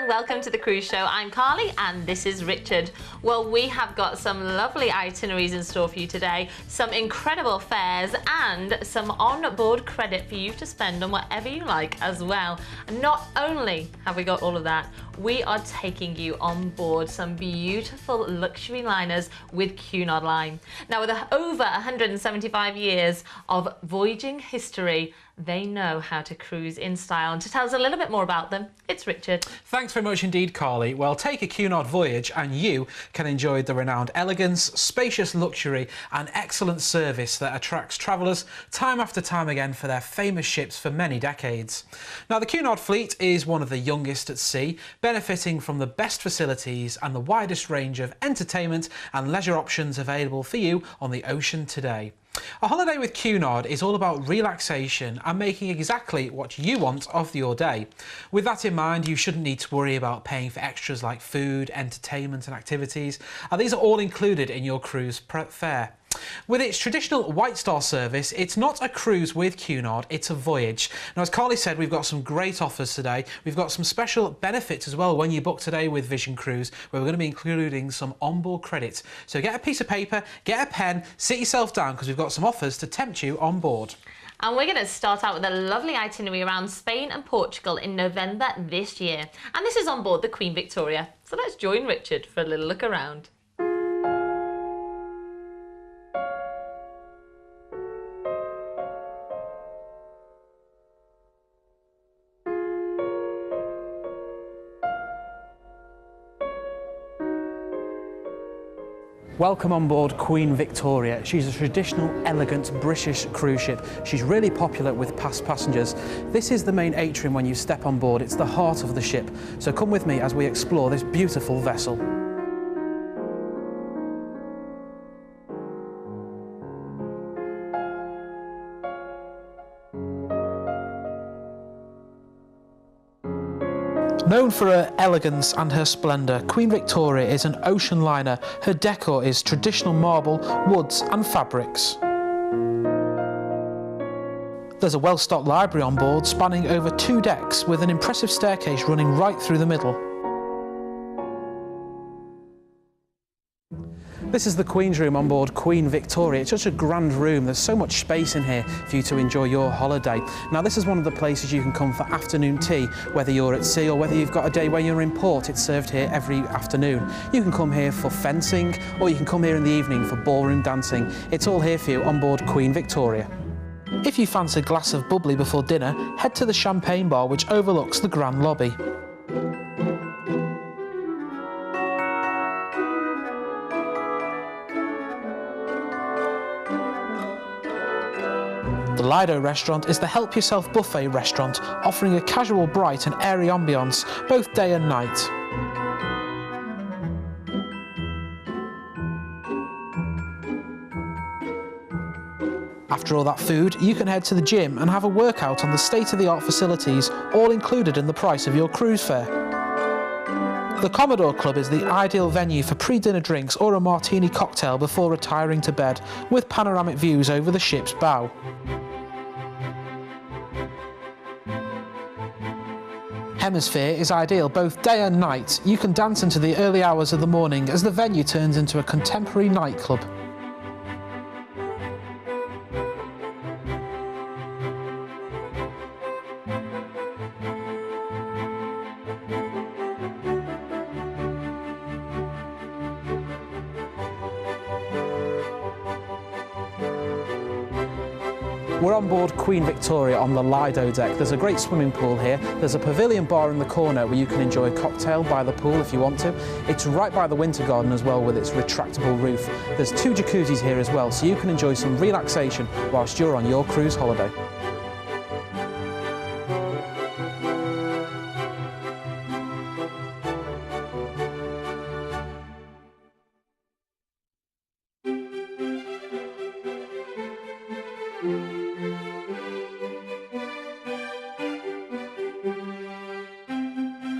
welcome to the cruise show. I'm Carly and this is Richard. Well, we have got some lovely itineraries in store for you today, some incredible fares and some on-board credit for you to spend on whatever you like as well. And not only have we got all of that, we are taking you on board some beautiful luxury liners with Cunard Line. Now, with over 175 years of voyaging history, they know how to cruise in style. And to tell us a little bit more about them, it's Richard. Thanks very much indeed, Carly. Well, take a Cunard voyage and you can enjoy the renowned elegance, spacious luxury and excellent service that attracts travellers time after time again for their famous ships for many decades. Now, the Cunard fleet is one of the youngest at sea, benefiting from the best facilities and the widest range of entertainment and leisure options available for you on the ocean today. A holiday with Cunard is all about relaxation and making exactly what you want of your day. With that in mind, you shouldn't need to worry about paying for extras like food, entertainment and activities. These are all included in your cruise fare. With its traditional White Star service, it's not a cruise with Cunard, it's a voyage. Now, as Carly said, we've got some great offers today. We've got some special benefits as well when you book today with Vision Cruise, where we're going to be including some onboard credit. So get a piece of paper, get a pen, sit yourself down because we've got some offers to tempt you on board. And we're going to start out with a lovely itinerary around Spain and Portugal in November this year. And this is on board the Queen Victoria. So let's join Richard for a little look around. Welcome on board Queen Victoria. She's a traditional, elegant British cruise ship. She's really popular with past passengers. This is the main atrium when you step on board. It's the heart of the ship. So come with me as we explore this beautiful vessel. Known for her elegance and her splendour, Queen Victoria is an ocean liner. Her decor is traditional marble, woods and fabrics. There's a well-stocked library on board spanning over 2 decks with an impressive staircase running right through the middle. This is the Queen's room on board Queen Victoria. It's such a grand room. There's so much space in here for you to enjoy your holiday. Now, this is one of the places you can come for afternoon tea, whether you're at sea or whether you've got a day where you're in port. It's served here every afternoon. You can come here for fencing or you can come here in the evening for ballroom dancing. It's all here for you on board Queen Victoria. If you fancy a glass of bubbly before dinner, head to the champagne bar which overlooks the grand lobby. The Lido restaurant is the help yourself buffet restaurant, offering a casual, bright and airy ambience, both day and night. After all that food, you can head to the gym and have a workout on the state-of-the-art facilities, all included in the price of your cruise fare. The Commodore Club is the ideal venue for pre-dinner drinks or a martini cocktail before retiring to bed, with panoramic views over the ship's bow. Hemisphere is ideal both day and night. You can dance into the early hours of the morning as the venue turns into a contemporary nightclub. We're on board Queen Victoria on the Lido deck. There's a great swimming pool here. There's a pavilion bar in the corner where you can enjoy a cocktail by the pool if you want to. It's right by the Winter Garden as well with its retractable roof. There's 2 jacuzzis here as well, so you can enjoy some relaxation whilst you're on your cruise holiday.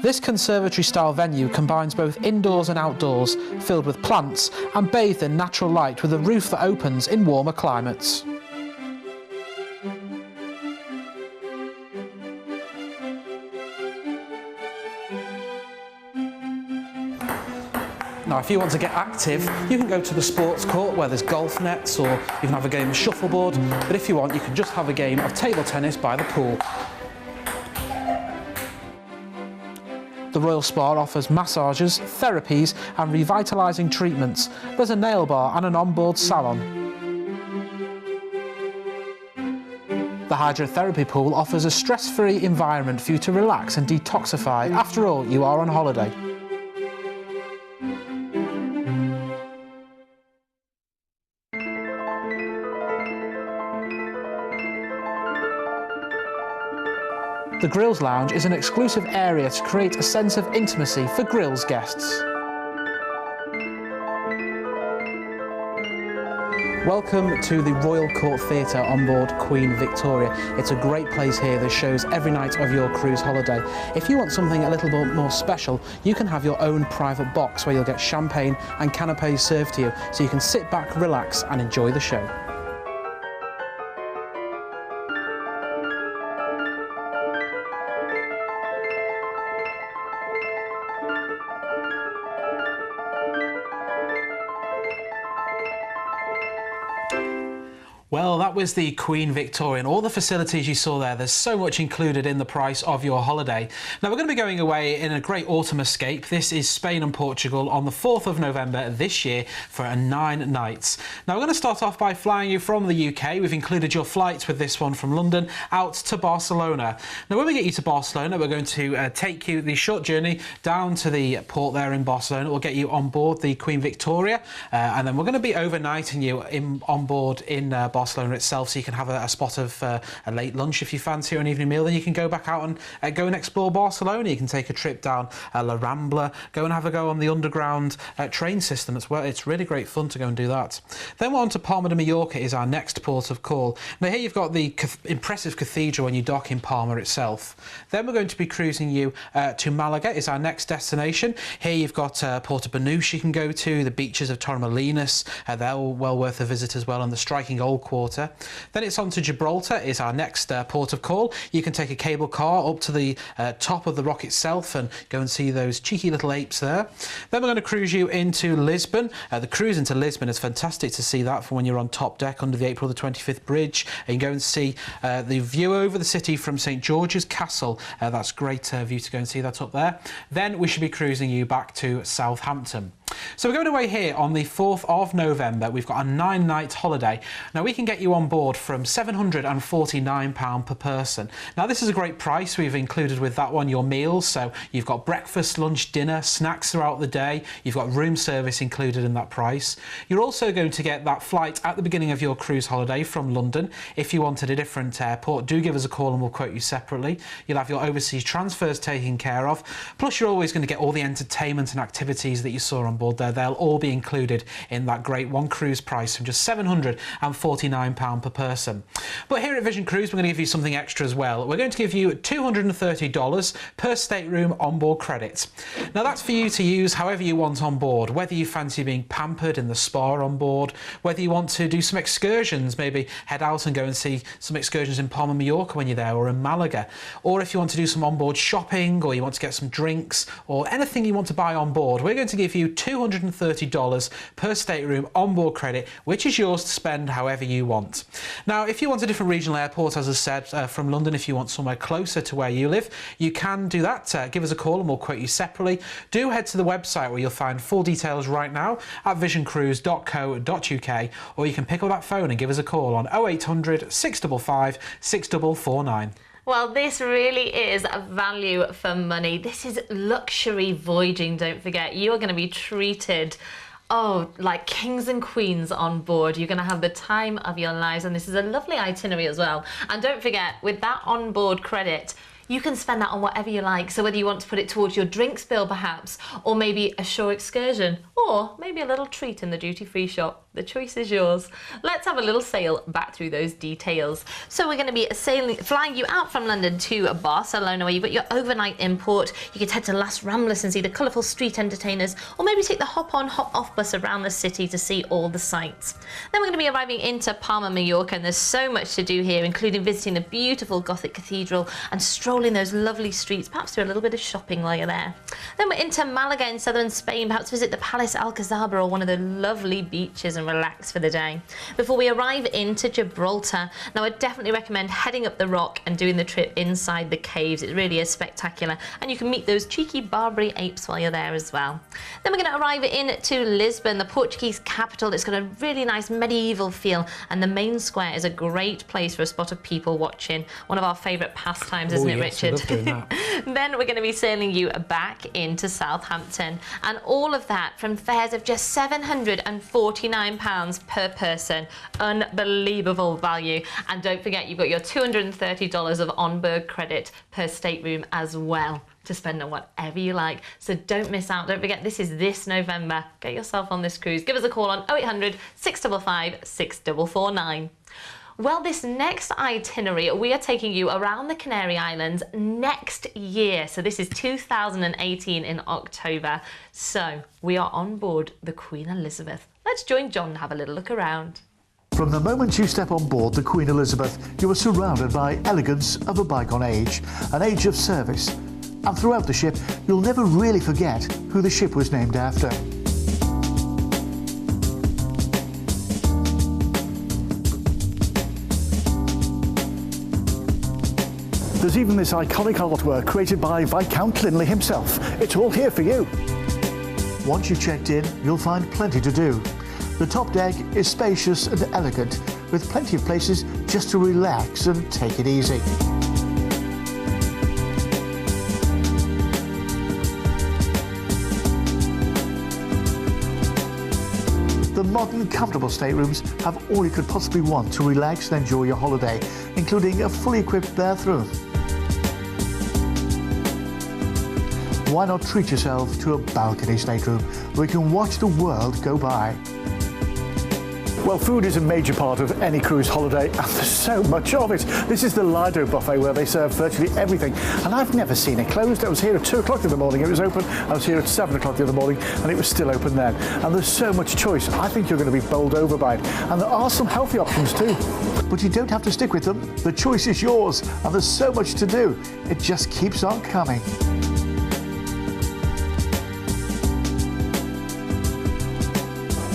This conservatory-style venue combines both indoors and outdoors, filled with plants and bathed in natural light with a roof that opens in warmer climates. Now, if you want to get active, you can go to the sports court where there's golf nets, or you can have a game of shuffleboard, but if you want, you can just have a game of table tennis by the pool. The Royal Spa offers massages, therapies and revitalising treatments. There's a nail bar and an onboard salon. The hydrotherapy pool offers a stress-free environment for you to relax and detoxify. After all, you are on holiday. The Grills Lounge is an exclusive area to create a sense of intimacy for Grills guests. Welcome to the Royal Court Theatre on board Queen Victoria. It's a great place here that shows every night of your cruise holiday. If you want something a little bit more special, you can have your own private box where you'll get champagne and canapes served to you, so you can sit back, relax and enjoy the show. Well, that was the Queen Victoria and all the facilities you saw there. There's so much included in the price of your holiday. Now, we're going to be going away in a great autumn escape. This is Spain and Portugal on the 4th of November this year for 9 nights. Now, we're going to start off by flying you from the UK. We've included your flights with this one from London out to Barcelona. Now, when we get you to Barcelona, we're going to take you the short journey down to the port there in Barcelona. We'll get you on board the Queen Victoria, and then we're going to be overnighting you on board in Barcelona itself, so you can have a spot of a late lunch if you fancy, or an evening meal. Then you can go back out and go and explore Barcelona. You can take a trip down La Rambla, go and have a go on the underground train system as well. It's really great fun to go and do that. Then we're on to Palma de Mallorca is our next port of call. Now here you've got the impressive cathedral when you dock in Palma itself. Then we're going to be cruising you to Malaga is our next destination. Here you've got Porto Banús you can go to, the beaches of Torremolinos, they're all well worth a visit as well, and the striking old quarter. Then it's on to Gibraltar is our next port of call. You can take a cable car up to the top of the rock itself and go and see those cheeky little apes there. Then we're going to cruise you into Lisbon. The cruise into Lisbon is fantastic to see that from when you're on top deck under the April the 25th bridge. And you can go and see the view over the city from St George's Castle. That's a great view to go and see that up there. Then we should be cruising you back to Southampton. So we're going away here on the 4th of November. We've got a 9-night holiday. Now we can get you on board from £749 per person. Now this is a great price. We've included with that one your meals. So you've got breakfast, lunch, dinner, snacks throughout the day. You've got room service included in that price. You're also going to get that flight at the beginning of your cruise holiday from London. If you wanted a different airport, do give us a call and we'll quote you separately. You'll have your overseas transfers taken care of. Plus you're always going to get all the entertainment and activities that you saw on board there. They'll all be included in that great one cruise price from just £749 per person. But here at Vision Cruise, we're going to give you something extra as well. We're going to give you $230 per stateroom onboard credit. Now that's for you to use however you want on board, whether you fancy being pampered in the spa on board, whether you want to do some excursions, maybe head out and go and see some excursions in Palma de Mallorca when you're there, or in Malaga, or if you want to do some onboard shopping, or you want to get some drinks, or anything you want to buy on board, we're going to give you $230 per stateroom onboard credit, which is yours to spend however you want. Now, if you want a different regional airport, as I said, from London, if you want somewhere closer to where you live, you can do that. Give us a call and we'll quote you separately. Do head to the website where you'll find full details right now at visioncruise.co.uk, or you can pick up that phone and give us a call on 0800 655 6449. Well, this really is a value for money. This is luxury voyaging, don't forget. You are going to be treated, like kings and queens on board. You're going to have the time of your lives, and this is a lovely itinerary as well. And don't forget, with that onboard credit, you can spend that on whatever you like. So whether you want to put it towards your drinks bill perhaps, or maybe a shore excursion, or maybe a little treat in the duty-free shop. The choice is yours. Let's have a little sail back through those details. So we're going to be flying you out from London to Barcelona, where you've got your overnight import. You could head to Las Ramblas and see the colourful street entertainers, or maybe take the hop-on, hop-off bus around the city to see all the sights. Then we're going to be arriving into Palma, Mallorca, and there's so much to do here, including visiting the beautiful Gothic cathedral and strolling those lovely streets, perhaps do a little bit of shopping while you're there. Then we're into Malaga in southern Spain, perhaps visit the Palace Alcazaba or one of the lovely beaches and relax for the day before we arrive into Gibraltar. Now, I definitely recommend heading up the rock and doing the trip inside the caves. It really is spectacular, and you can meet those cheeky Barbary apes while you're there as well. Then we're going to arrive into Lisbon, the Portuguese capital. It's got a really nice medieval feel, and the main square is a great place for a spot of people watching. One of our favourite pastimes, isn't it, yes, Richard? I love doing that. Then we're going to be sailing you back into Southampton, and all of that from fares of just £749 per person. Unbelievable value. And don't forget, you've got your $230 of onboard credit per stateroom as well to spend on whatever you like. So don't miss out. Don't forget, this is this November. Get yourself on this cruise. Give us a call on 0800 655 6449. Well, this next itinerary, we are taking you around the Canary Islands next year. So this is 2018 in October. So we are on board the Queen Elizabeth. Let's join John and have a little look around. From the moment you step on board the Queen Elizabeth, you are surrounded by elegance of a bygone age, an age of service. And throughout the ship, you'll never really forget who the ship was named after. There's even this iconic artwork created by Viscount Linley himself. It's all here for you. Once you've checked in, you'll find plenty to do. The top deck is spacious and elegant, with plenty of places just to relax and take it easy. The modern, comfortable staterooms have all you could possibly want to relax and enjoy your holiday, including a fully equipped bathroom. Why not treat yourself to a balcony stateroom where you can watch the world go by? Well, food is a major part of any cruise holiday, and there's so much of it. This is the Lido buffet, where they serve virtually everything, and I've never seen it closed. I was here at 2 o'clock in the morning, it was open. I was here at 7 o'clock the other morning, and it was still open then. And there's so much choice, I think you're going to be bowled over by it. And there are some healthy options too. But you don't have to stick with them. The choice is yours, and there's so much to do. It just keeps on coming.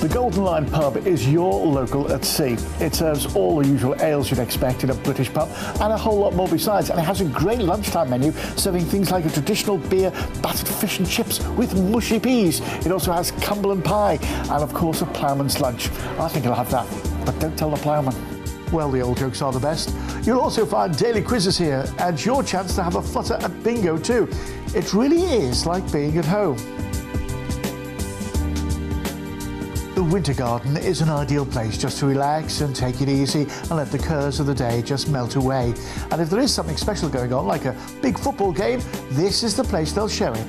The Golden Lion pub is your local at sea. It serves all the usual ales you'd expect in a British pub, and a whole lot more besides. And it has a great lunchtime menu, serving things like a traditional beer, battered fish and chips with mushy peas. It also has Cumberland pie, and of course a ploughman's lunch. I think I'll have that, but don't tell the ploughman. Well, the old jokes are the best. You'll also find daily quizzes here, and your chance to have a flutter at bingo too. It really is like being at home. The Winter Garden is an ideal place just to relax and take it easy and let the curse of the day just melt away. And if there is something special going on, like a big football game, this is the place they'll show it.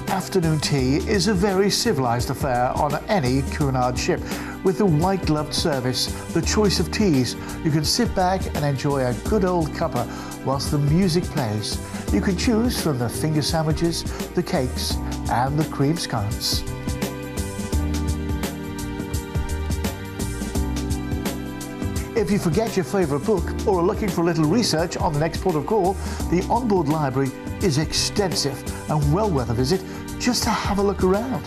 Afternoon tea is a very civilised affair on any Cunard ship. With the white-gloved service, the choice of teas, you can sit back and enjoy a good old cuppa whilst the music plays. You can choose from the finger sandwiches, the cakes and the cream scones. If you forget your favourite book or are looking for a little research on the next port of call, the onboard library is extensive and well worth a visit just to have a look around.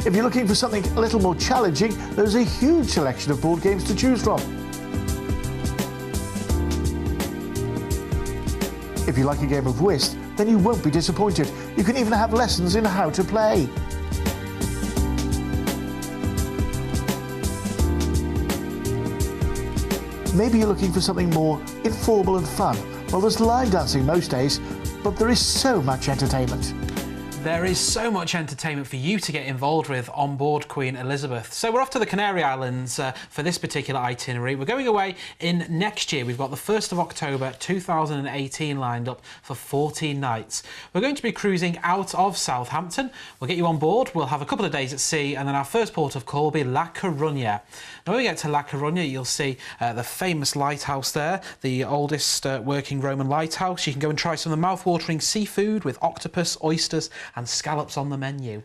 If you're looking for something a little more challenging, there's a huge selection of board games to choose from. If you like a game of whist, then you won't be disappointed. You can even have lessons in how to play. Maybe you're looking for something more informal and fun. Well, there's line dancing most days, but there is so much entertainment. There is so much entertainment for you to get involved with on board Queen Elizabeth. So we're off to the Canary Islands for this particular itinerary. We're going away in next year. We've got the 1st of October 2018 lined up for 14 nights. We're going to be cruising out of Southampton. We'll get you on board. We'll have a couple of days at sea, and then our first port of call will be La Coruña. Now when we get to La Coruña, you'll see the famous lighthouse there, the oldest working Roman lighthouse. You can go and try some of the mouth-watering seafood with octopus, oysters and scallops on the menu.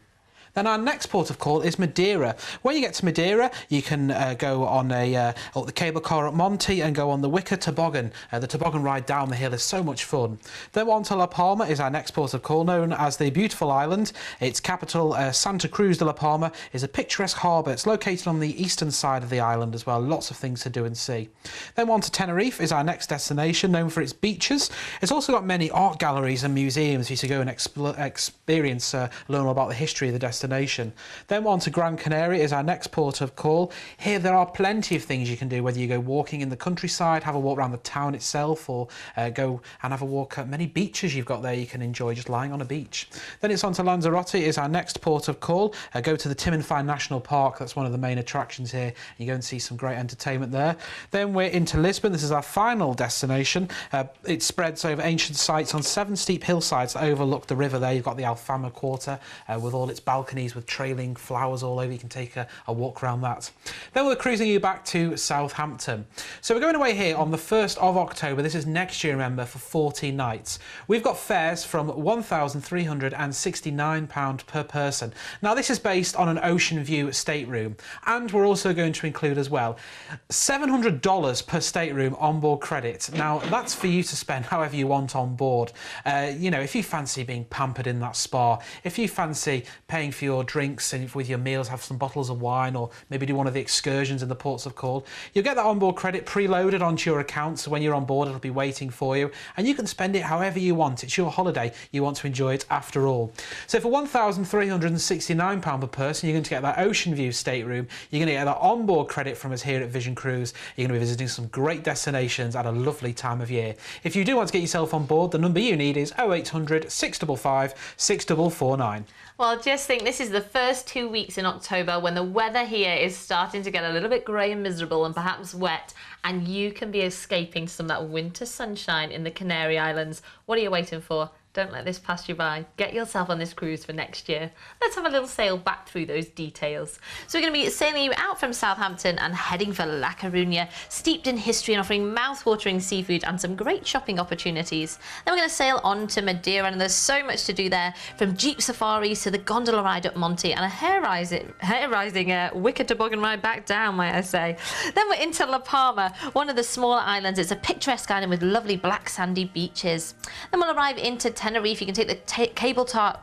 Then our next port of call is Madeira. When you get to Madeira, you can go on the cable car at Monte and go on the Wicker Toboggan. The toboggan ride down the hill is so much fun. Then on to La Palma is our next port of call, known as the Beautiful Island. Its capital, Santa Cruz de La Palma, is a picturesque harbour. It's located on the eastern side of the island as well. Lots of things to do and see. Then on to Tenerife is our next destination, known for its beaches. It's also got many art galleries and museums for you to go and experience, learn all about the history of the destination. Then on to Gran Canaria is our next port of call. Here there are plenty of things you can do, whether you go walking in the countryside, have a walk around the town itself, or go and have a walk at many beaches you've got there you can enjoy just lying on a beach. Then it's on to Lanzarote is our next port of call. Go to the Timanfaya National Park, that's one of the main attractions here. You go and see some great entertainment there. Then we're into Lisbon. This is our final destination. It spreads over ancient sites on 7 steep hillsides that overlook the river there. You've got the Alfama Quarter with all its balconies with trailing flowers all over. You can take a walk around that. Then we're cruising you back to Southampton. So we're going away here on the 1st of October. This is next year, remember, for 14 nights. We've got fares from £1,369 per person. Now this is based on an ocean view stateroom, and we're also going to include as well $700 per stateroom onboard credit. Now that's for you to spend however you want on board. You know, if you fancy being pampered in that spa, if you fancy paying for your drinks and with your meals, have some bottles of wine, or maybe do one of the excursions in the ports of call, you'll get that onboard credit preloaded onto your account, so when you're on board it'll be waiting for you and you can spend it however you want. It's your holiday, you want to enjoy it after all. So for £1,369 per person, you're going to get that ocean view stateroom, you're going to get that onboard credit from us here at Vision Cruise, you're going to be visiting some great destinations at a lovely time of year. If you do want to get yourself on board, the number you need is 0800 655 6449. Well, just think this is the first 2 weeks in October when the weather here is starting to get a little bit grey and miserable and perhaps wet, and you can be escaping some of that winter sunshine in the Canary Islands. What are you waiting for? Don't let this pass you by. Get yourself on this cruise for next year. Let's have a little sail back through those details. So we're going to be sailing you out from Southampton and heading for La Coruña, steeped in history and offering mouth-watering seafood and some great shopping opportunities. Then we're going to sail on to Madeira, and there's so much to do there, from jeep safaris to the gondola ride up Monte and a hair-rising wicker toboggan ride back down, might I say. Then we're into La Palma, one of the smaller islands. It's a picturesque island with lovely black sandy beaches. Then we'll arrive into Tenerife. You can take the cable car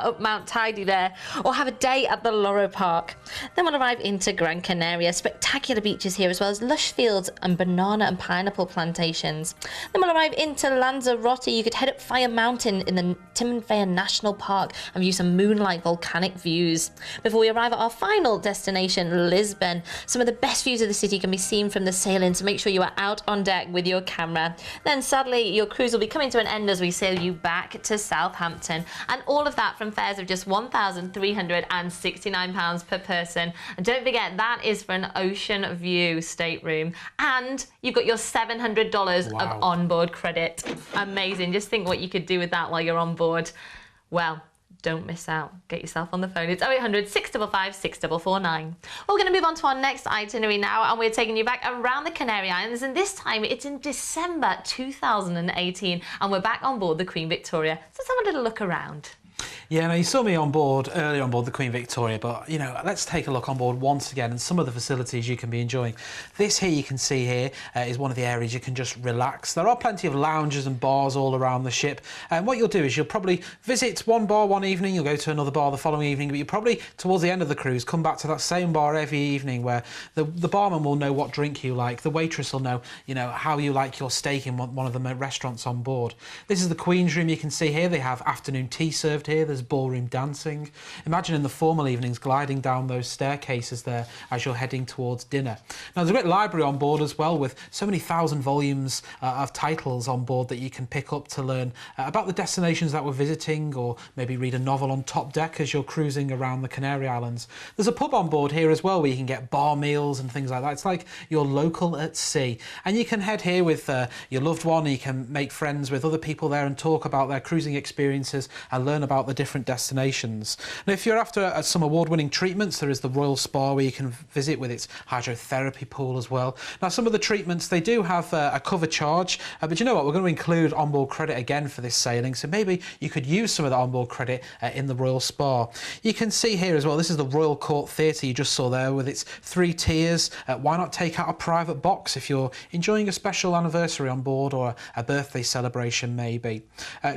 up Mount Tidy there, or have a day at the Loro Park. Then we'll arrive into Gran Canaria. Spectacular beaches here, as well as lush fields and banana and pineapple plantations. Then we'll arrive into Lanzarote. You could head up Fire Mountain in the Timanfaya National Park and view some moonlight volcanic views. Before we arrive at our final destination, Lisbon. Some of the best views of the city can be seen from the sailing, so make sure you are out on deck with your camera. Then sadly, your cruise will be coming to an end as we sail you back to Southampton, and all of that from fares of just £1,369 per person. And don't forget, that is for an ocean view stateroom, and you've got your $700 of onboard credit. Amazing. Just think what you could do with that while you're on board. Well, don't miss out. Get yourself on the phone. It's 0800 655 6449. We're going to move on to our next itinerary now, and we're taking you back around the Canary Islands, and this time it's in December 2018, and we're back on board the Queen Victoria. So let's have a little look around. Yeah, now you saw me on board, earlier on board the Queen Victoria, but, you know, let's take a look on board once again and some of the facilities you can be enjoying. This here you can see here is one of the areas you can just relax. There are plenty of lounges and bars all around the ship, and what you'll do is you'll probably visit one bar one evening, you'll go to another bar the following evening, but you probably, towards the end of the cruise, come back to that same bar every evening, where the barman will know what drink you like, the waitress will know, you know, how you like your steak in one of the restaurants on board. This is the Queen's room you can see here. They have afternoon tea served here. There's there's ballroom dancing. Imagine in the formal evenings gliding down those staircases there as you're heading towards dinner. Now there's a great library on board as well, with so many thousand volumes of titles on board that you can pick up to learn about the destinations that we're visiting, or maybe read a novel on top deck as you're cruising around the Canary Islands. There's a pub on board here as well where you can get bar meals and things like that. It's like you're local at sea, and you can head here with your loved one, and you can make friends with other people there and talk about their cruising experiences and learn about the different destinations. Now if you're after some award-winning treatments, there is the Royal Spa where you can visit with its hydrotherapy pool as well. Now some of the treatments, they do have a cover charge, but you know what, we're going to include onboard credit again for this sailing, so maybe you could use some of that onboard credit in the Royal Spa. You can see here as well, this is the Royal Court Theatre you just saw there with its 3 tiers. Why not take out a private box if you're enjoying a special anniversary on board, or a birthday celebration maybe.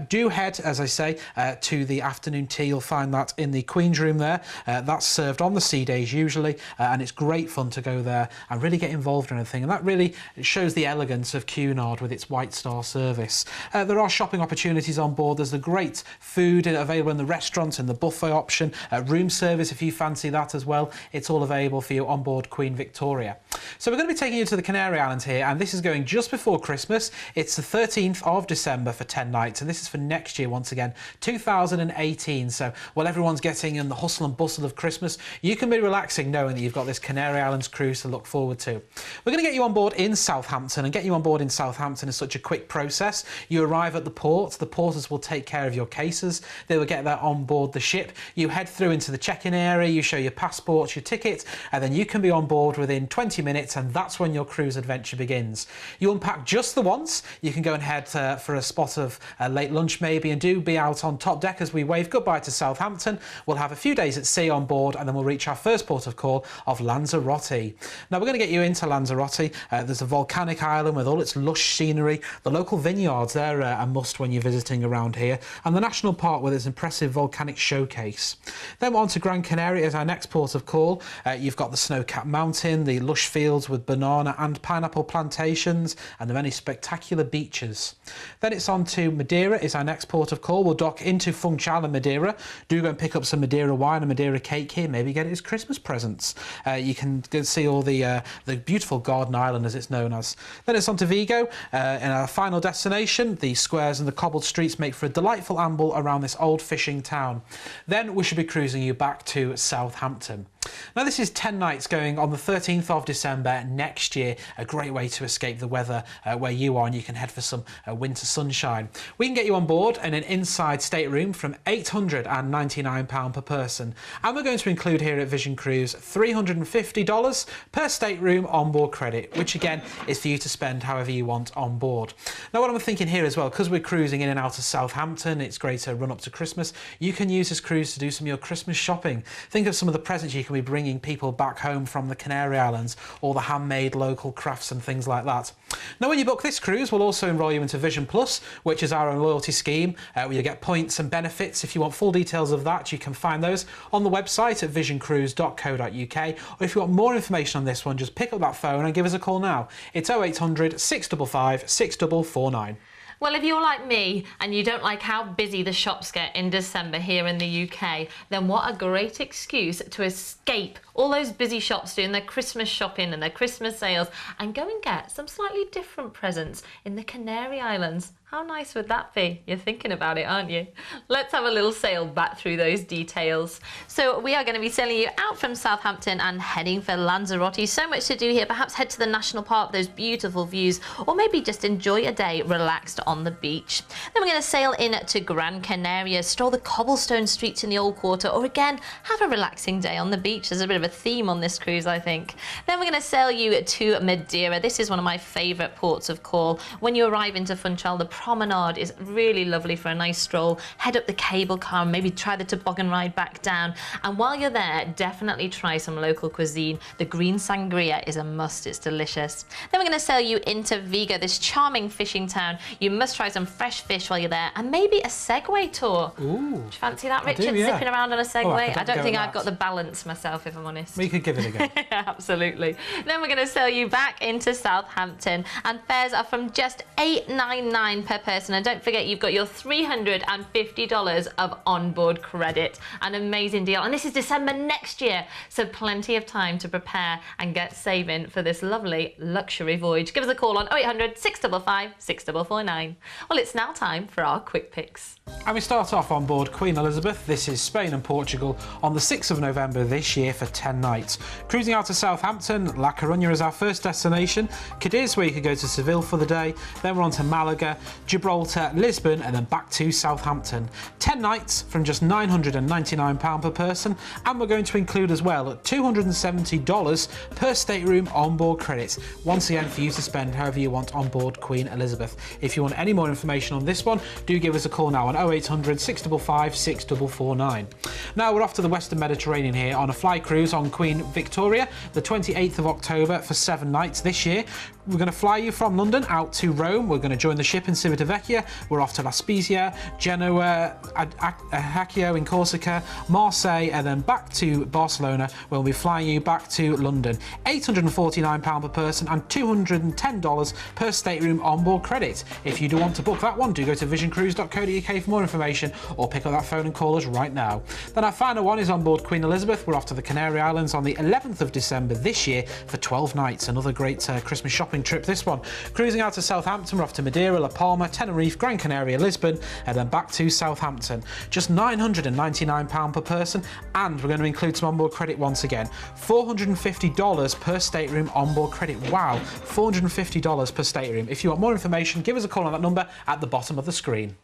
Do head, as I say, to the afternoon tea. You'll find that in the Queen's Room there. That's served on the sea days usually, and it's great fun to go there and really get involved in anything, and that really shows the elegance of Cunard with its White Star service. There are shopping opportunities on board. There's the great food available in the restaurants and the buffet option, room service if you fancy that as well. It's all available for you on board Queen Victoria. So we're going to be taking you to the Canary Islands here, and this is going just before Christmas. It's the 13th of December for 10 nights, and this is for next year once again, 2018. So while everyone's getting in the hustle and bustle of Christmas, you can be relaxing knowing that you've got this Canary Islands cruise to look forward to. We're going to get you on board in Southampton, and getting you on board in Southampton is such a quick process. You arrive at the port, the porters will take care of your cases, they will get that on board the ship. You head through into the check-in area, you show your passports, your ticket, and then you can be on board within 20 minutes, and that's when your cruise adventure begins. You unpack just the once, you can go and head for a spot of late lunch maybe, and do be out on top deck as we wave goodbye to Southampton. We'll have a few days at sea on board, and then we'll reach our first port of call of Lanzarote. Now we're going to get you into Lanzarote. There's a volcanic island with all its lush scenery. The local vineyards, they're a must when you're visiting around here, and the national park with its impressive volcanic showcase. Then we're on to Gran Canaria as our next port of call. You've got the snow-capped mountain, the lush fields with banana and pineapple plantations, and the many spectacular beaches. Then it's on to Madeira is our next port of call. We'll dock into Funchal in Madeira. Do go and pick up some Madeira wine and Madeira cake here, maybe get it as Christmas presents. You can go see all the beautiful Garden Island as it's known as. Then it's on to Vigo, and our final destination. The squares and the cobbled streets make for a delightful amble around this old fishing town. Then we should be cruising you back to Southampton. Now this is 10 nights going on the 13th of December next year, a great way to escape the weather where you are, and you can head for some winter sunshine. We can get you on board in an inside stateroom from £899 per person, and we're going to include here at Vision Cruise $350 per stateroom onboard credit, which again is for you to spend however you want on board. Now what I'm thinking here as well, because we're cruising in and out of Southampton, it's great to run up to Christmas, you can use this cruise to do some of your Christmas shopping. Think of some of the presents you can be bringing people back home from the Canary Islands, all the handmade local crafts and things like that. Now when you book this cruise, we'll also enrol you into Vision Plus, which is our own loyalty scheme where you get points and benefits. If you want full details of that, you can find those on the website at visioncruise.co.uk, or if you want more information on this one, just pick up that phone and give us a call now. It's 0800 655 6449. Well, if you're like me and you don't like how busy the shops get in December here in the UK, then what a great excuse to escape all those busy shops doing their Christmas shopping and their Christmas sales and go and get some slightly different presents in the Canary Islands. How nice would that be? You're thinking about it, aren't you? Let's have a little sail back through those details. So we are going to be sailing you out from Southampton and heading for Lanzarote. So much to do here. Perhaps head to the national park, those beautiful views, or maybe just enjoy a day relaxed on the beach. Then we're going to sail in to Gran Canaria, stroll the cobblestone streets in the old quarter, or again, have a relaxing day on the beach. There's a bit of a theme on this cruise, I think. Then we're going to sail you to Madeira. This is one of my favourite ports of call. When you arrive into Funchal, the promenade is really lovely for a nice stroll. Head up the cable car, maybe try the toboggan ride back down. And while you're there, definitely try some local cuisine. The green sangria is a must, it's delicious. Then we're going to sail you into Vigo, this charming fishing town. You must try some fresh fish while you're there, and maybe a Segway tour. Ooh. Do you fancy that, Richard? I do, yeah. Zipping around on a Segway? I don't think I've that. got the balance myself, if I'm honest. We could give it a go. Absolutely. Then we're going to sail you back into Southampton, and fares are from just £8.99 per person. And don't forget, you've got your $350 of onboard credit. An amazing deal. And this is December next year, so plenty of time to prepare and get saving for this lovely luxury voyage. Give us a call on 0800 655 6449. Well, it's now time for our quick picks. And we start off on board Queen Elizabeth. This is Spain and Portugal on the 6th of November this year for 10 nights. Cruising out to Southampton, La Coruña is our first destination, Cadiz, where you could go to Seville for the day, then we're on to Malaga, Gibraltar, Lisbon, and then back to Southampton. 10 nights from just £999 per person, and we're going to include as well $270 per stateroom onboard credit, once again for you to spend however you want on board Queen Elizabeth. If you want any more information on this one, do give us a call now on 0800 655 6449. Now we're off to the Western Mediterranean here on a fly cruise on Queen Victoria, the 28th of October for 7 nights this year. We're going to fly you from London out to Rome. We're going to join the ship in Civitavecchia. We're off to La Spezia, Genoa, Ajaccio in Corsica, Marseille, and then back to Barcelona, where we'll be flying you back to London. £849 per person and $210 per stateroom onboard credit. If you do want to book that one, do go to visioncruise.co.uk for more information, or pick up that phone and call us right now. Then our final one is on board Queen Elizabeth. We're off to the Canary Islands on the 11th of December this year for 12 nights. Another great Christmas shopping trip, this one. Cruising out to Southampton, we're off to Madeira, La Palma, Tenerife, Gran Canaria, Lisbon, and then back to Southampton. Just £999 per person, and we're going to include some onboard credit once again. $450 per stateroom onboard credit. Wow, $450 per stateroom. If you want more information, give us a call on that number at the bottom of the screen.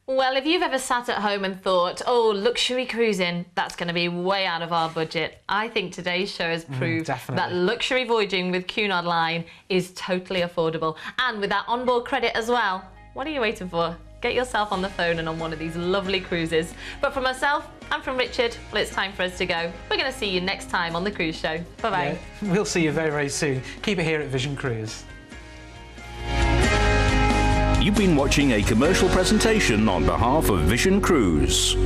Well, if you've ever sat at home and thought, oh, luxury cruising, that's going to be way out of our budget, I think today's show has proved that luxury voyaging with Cunard Line is totally affordable. And with that onboard credit as well, what are you waiting for? Get yourself on the phone and on one of these lovely cruises. But from myself and from Richard, well, it's time for us to go. We're going to see you next time on The Cruise Show. Bye-bye. Yeah, we'll see you very, very soon. Keep it here at Vision Cruise. You've been watching a commercial presentation on behalf of Vision Cruise.